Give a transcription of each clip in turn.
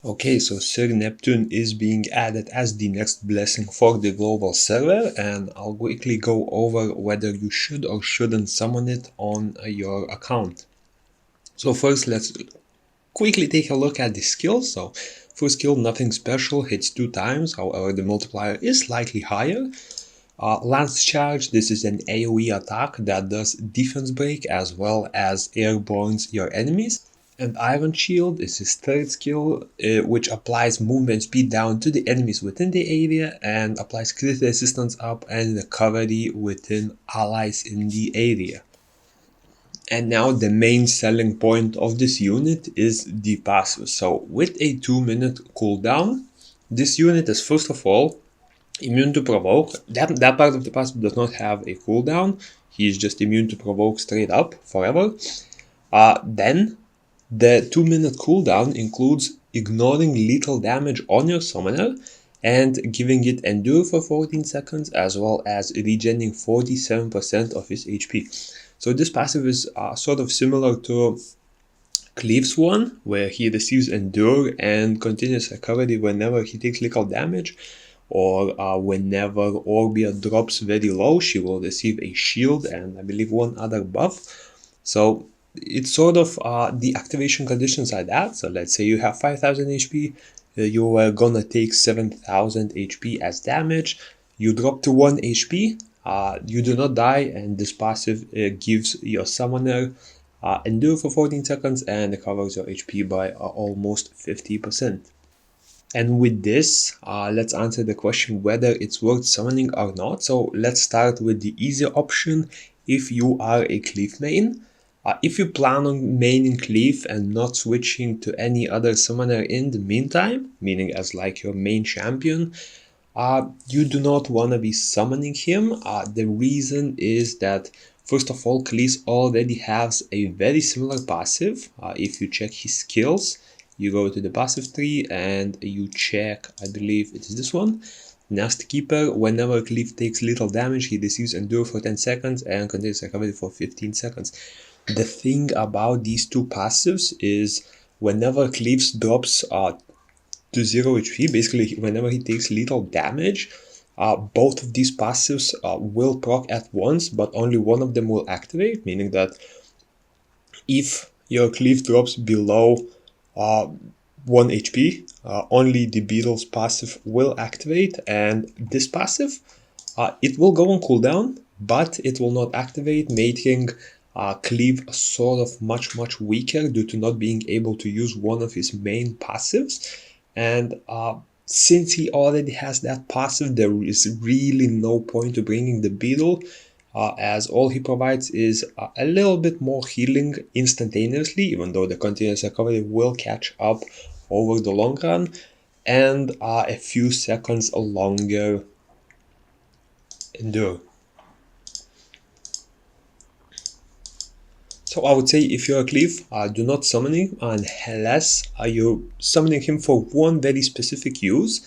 Okay, so Sir Neptune is being added as the next blessing for the global server, and I'll quickly go over whether you should or shouldn't summon it on your account. So first, let's quickly take a look at the skills. So first skill, nothing special, hits 2 times, however the multiplier is slightly higher. Lance Charge, this is an AoE attack that does defense break as well as airbornes your enemies. And Iron Shield is his third skill, which applies movement speed down to the enemies within the area and applies crit resistance up and recovery within allies in the area. And now the main selling point of this unit is the passive. So with a 2-minute cooldown, this unit is first of all immune to provoke. That part of the passive does not have a cooldown. He is just immune to provoke straight up forever. Then the 2-minute cooldown includes ignoring lethal damage on your summoner and giving it endure for 14 seconds as well as regening 47% of his HP. So this passive is sort of similar to Cleave's one, where he receives endure and continuous recovery whenever he takes lethal damage, or whenever Orbia drops very low, she will receive a shield and I believe one other buff. So it's sort of the activation conditions are that. So let's say you have 5000 HP, you are gonna take 7000 HP as damage. You drop to 1 HP, you do not die, and this passive gives your summoner endure for 14 seconds and recovers your HP by almost 50%. And with this, let's answer the question whether it's worth summoning or not. So let's start with the easier option if you are a Cleave main. If you plan on maining Cleave and not switching to any other summoner in the meantime, meaning as like your main champion, you do not want to be summoning him. The reason is that first of all, Cleave already has a very similar passive. If you check his skills, you go to the passive tree and you check, I believe it is this one, Nest Keeper. Whenever Cleave takes little damage, he receives endure for 10 seconds and continues recovery for 15 seconds. The thing about these two passives is whenever Cleave drops to 0 HP, basically whenever he takes lethal damage, both of these passives will proc at once, but only one of them will activate, meaning that if your Cleave drops below 1 HP, only the Beetle's passive will activate, and this passive, it will go on cooldown, but it will not activate, making Cleave sort of much weaker due to not being able to use one of his main passives. And since he already has that passive, there is really no point to bringing the Beetle, as all he provides is a little bit more healing instantaneously, even though the continuous recovery will catch up over the long run, and a few seconds longer endure. So I would say if you're a Cleave, do not summon him unless you're summoning him for one very specific use,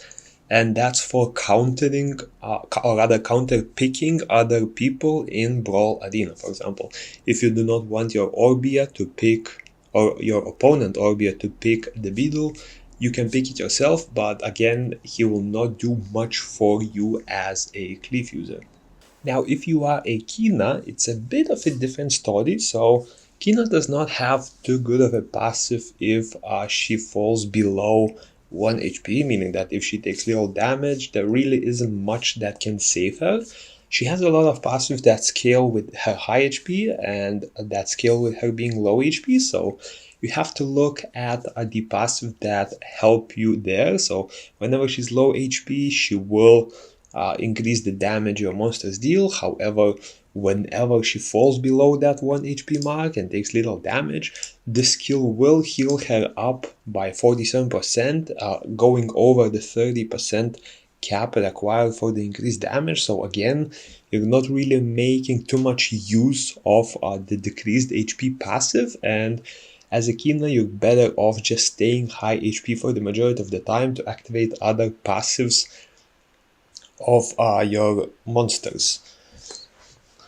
and that's for countering, or rather counter picking other people in Brawl Arena. For example, if you do not want your Orbia to pick, or your opponent Orbia to pick the Beetle, you can pick it yourself, but again, he will not do much for you as a Cleave user. Now, if you are a Kina, it's a bit of a different story. So Kina does not have too good of a passive if she falls below 1 HP, meaning that if she takes little damage, there really isn't much that can save her. She has a lot of passives that scale with her high HP and that scale with her being low HP, so you have to look at the passive that help you there. So whenever she's low HP, she will increase the damage your monsters deal. However, whenever she falls below that 1 HP mark and takes little damage, this skill will heal her up by 47%, going over the 30% cap required for the increased damage. So again, you're not really making too much use of the decreased HP passive, and as a Kina, you're better off just staying high HP for the majority of the time to activate other passives of your monsters.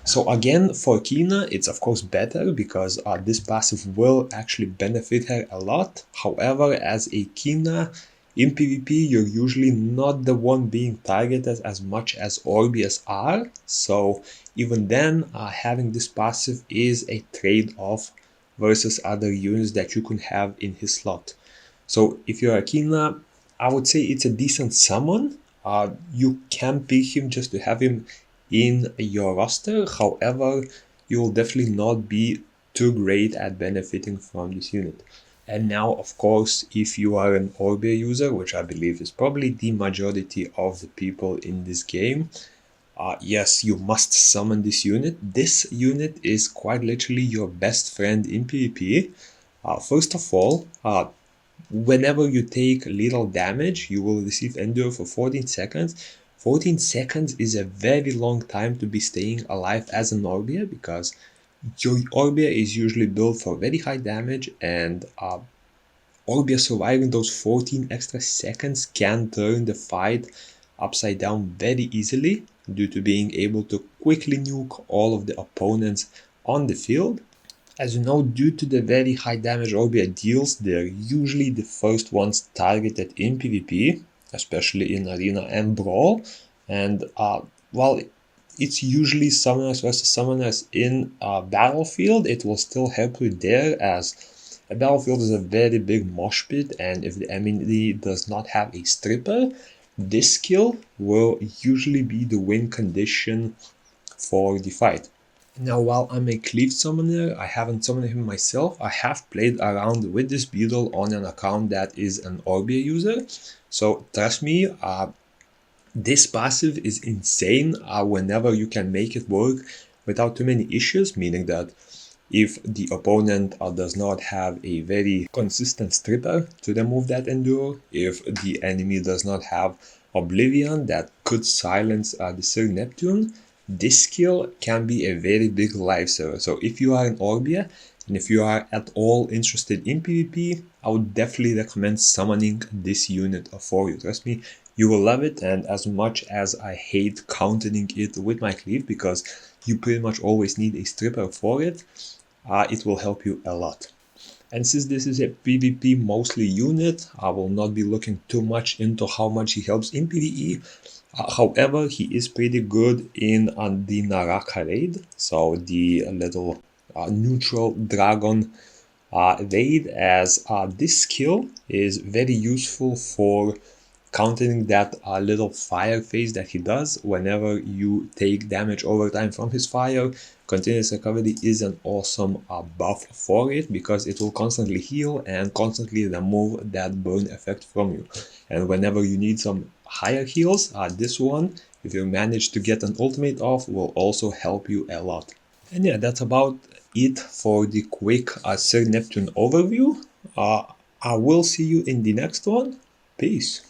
So again, for Kina, it's of course better because this passive will actually benefit her a lot. However, as a Kina in PvP, you're usually not the one being targeted as much as Orbias are. So even then, having this passive is a trade-off versus other units that you can have in his slot. So if you're a Kina, I would say it's a decent summon. You can pick him just to have him in your roster. However, you will definitely not be too great at benefiting from this unit. And now, of course, if you are an Orbia user, which I believe is probably the majority of the people in this game, yes, you must summon this unit. This unit is quite literally your best friend in PvP. First of all, whenever you take little damage, you will receive Endure for 14 seconds. 14 seconds is a very long time to be staying alive as an Orbia because your Orbia is usually built for very high damage, and Orbia surviving those 14 extra seconds can turn the fight upside down very easily due to being able to quickly nuke all of the opponents on the field. As you know, due to the very high damage Orbia deals, they're usually the first ones targeted in PvP, especially in Arena and Brawl. And while it's usually summoners versus summoners in Battlefield, it will still help you there, as a Battlefield is a very big mosh pit, and if the enemy does not have a stripper, this skill will usually be the win condition for the fight. Now, while I'm a Cleave summoner, I haven't summoned him myself. I have played around with this Beetle on an account that is an Orbia user. So trust me, this passive is insane whenever you can make it work without too many issues, meaning that if the opponent does not have a very consistent stripper to remove that endure, if the enemy does not have Oblivion that could silence the Sir Neptune, this skill can be a very big lifesaver. So if you are an Orbia, and if you are at all interested in PvP, I would definitely recommend summoning this unit for you. Trust me, you will love it, and as much as I hate countering it with my cleave because you pretty much always need a stripper for it, it will help you a lot. And since this is a PvP mostly unit, I will not be looking too much into how much he helps in PvE. However, he is pretty good in the Naraka raid, so the little neutral dragon raid, as this skill is very useful for countering that little fire phase that he does whenever you take damage over time from his fire. Continuous recovery is an awesome buff for it because it will constantly heal and constantly remove that burn effect from you. And whenever you need some higher heals, this one, if you manage to get an ultimate off, will also help you a lot. And yeah, that's about it for the quick Sir Neptune overview. I will see you in the next one. Peace.